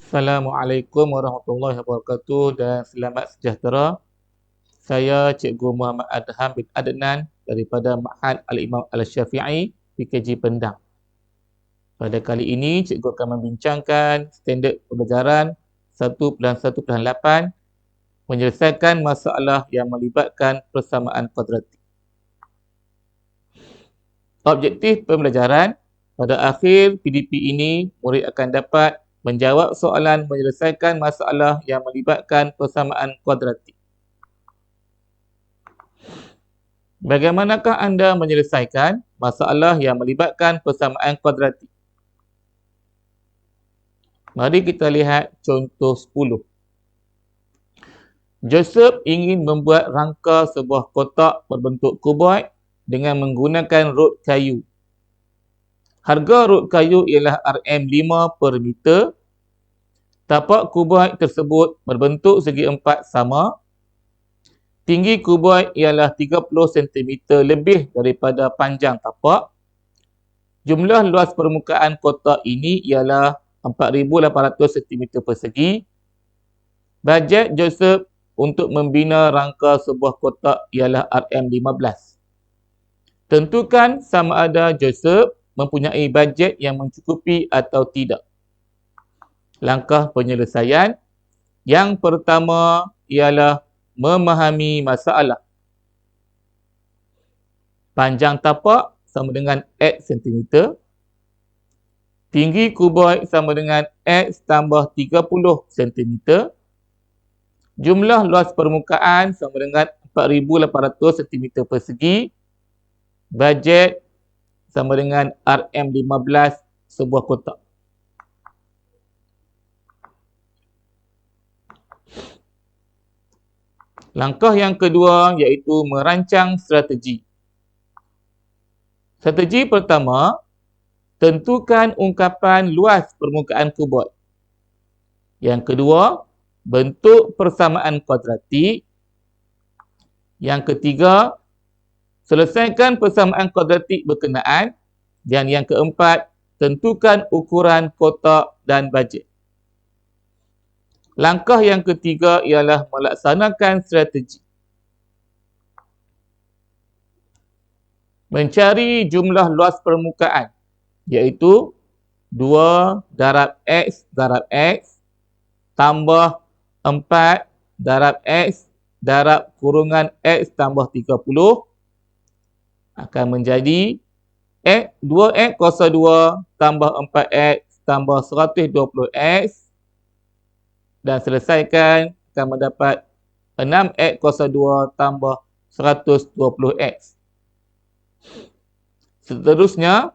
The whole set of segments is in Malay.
Assalamualaikum warahmatullahi wabarakatuh dan selamat sejahtera. Saya Cikgu Muhammad Adham bin Adnan daripada Ma'had Al-Imam Al-Syafi'i PKG Pendang. Pada kali ini, Cikgu akan membincangkan standard pembelajaran 1.1.8 menyelesaikan masalah yang melibatkan persamaan kuadratik. Objektif pembelajaran, pada akhir PDP ini, murid akan dapat menjawab soalan menyelesaikan masalah yang melibatkan persamaan kuadratik. Bagaimanakah anda menyelesaikan masalah yang melibatkan persamaan kuadratik? Mari kita lihat contoh 10. Joseph ingin membuat rangka sebuah kotak berbentuk kuboid dengan menggunakan rod kayu. Harga rod kayu ialah RM5 per meter. Tapak kuboid tersebut berbentuk segi empat sama. Tinggi kuboid ialah 30 cm lebih daripada panjang tapak. Jumlah luas permukaan kotak ini ialah 4,800 cm persegi. Bajet Joseph untuk membina rangka sebuah kotak ialah RM15. Tentukan sama ada Joseph mempunyai bajet yang mencukupi atau tidak. Langkah penyelesaian. Yang pertama ialah memahami masalah. Panjang tapak sama dengan X cm. Tinggi kuboid sama dengan X tambah 30 cm. Jumlah luas permukaan sama dengan 4,800 cm persegi. Bajet sama dengan RM15 sebuah kotak. Langkah yang kedua iaitu merancang strategi. Strategi pertama, tentukan ungkapan luas permukaan kuboid. Yang kedua, bentuk persamaan kuadratik. Yang ketiga, selesaikan persamaan kuadratik berkenaan. Dan yang keempat, tentukan ukuran kotak dan bajet. Langkah yang ketiga ialah melaksanakan strategi. Mencari jumlah luas permukaan, iaitu 2 darab X darab X tambah 4 darab X darab kurungan X tambah 30 akan menjadi 2X kuasa 2 tambah 4X tambah 120X dan selesaikan akan mendapat 6X kuasa 2 tambah 120X. Seterusnya,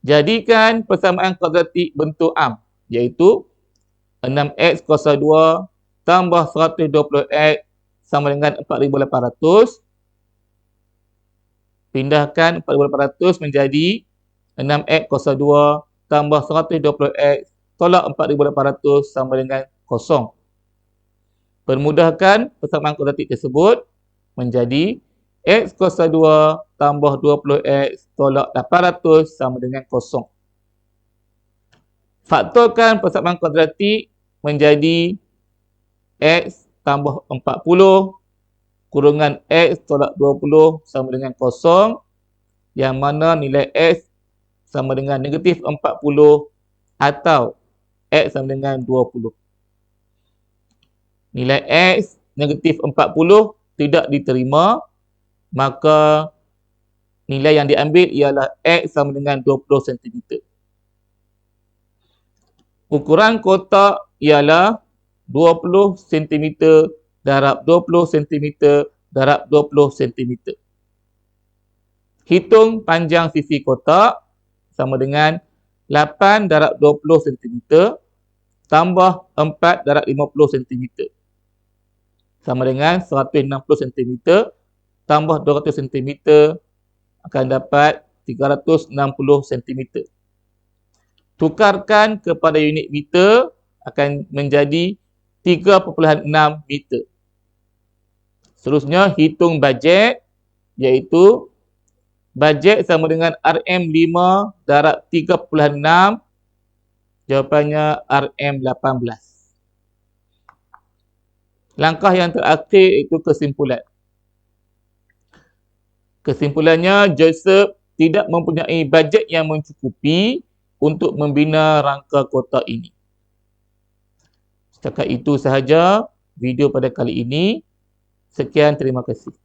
jadikan persamaan kuadratik bentuk am, iaitu 6X kuasa 2 tambah 120X sama dengan 4,800. Pindahkan 4,800 menjadi 6X kuasa 2 tambah 120X tolak 4,800 sama dengan 0. Permudahkan persamaan kuadratik tersebut menjadi X kuasa 2 tambah 20X tolak 800 sama dengan 0. Faktorkan persamaan kuadratik menjadi X tambah 40 kurungan X tolak 20 sama dengan 0, yang mana nilai X sama dengan negatif 40 atau X sama dengan 20. Nilai X negatif 40 tidak diterima, maka nilai yang diambil ialah X sama dengan 20 cm. Ukuran kotak ialah 20 cm darab 20 cm darab 20 cm. Hitung panjang sisi kotak sama dengan 8 darab 20 cm tambah 4 darab 50 cm sama dengan 160 cm tambah 200 cm akan dapat 360 cm. Tukarkan kepada unit meter akan menjadi 3,6 meter. Seterusnya, hitung bajet, iaitu bajet sama dengan RM5 darab 3,6 Jawapannya RM18. Langkah yang terakhir itu kesimpulan. Kesimpulannya, Joseph tidak mempunyai bajet yang mencukupi untuk membina rangka kota ini. Setakat itu sahaja video pada kali ini. Sekian, terima kasih.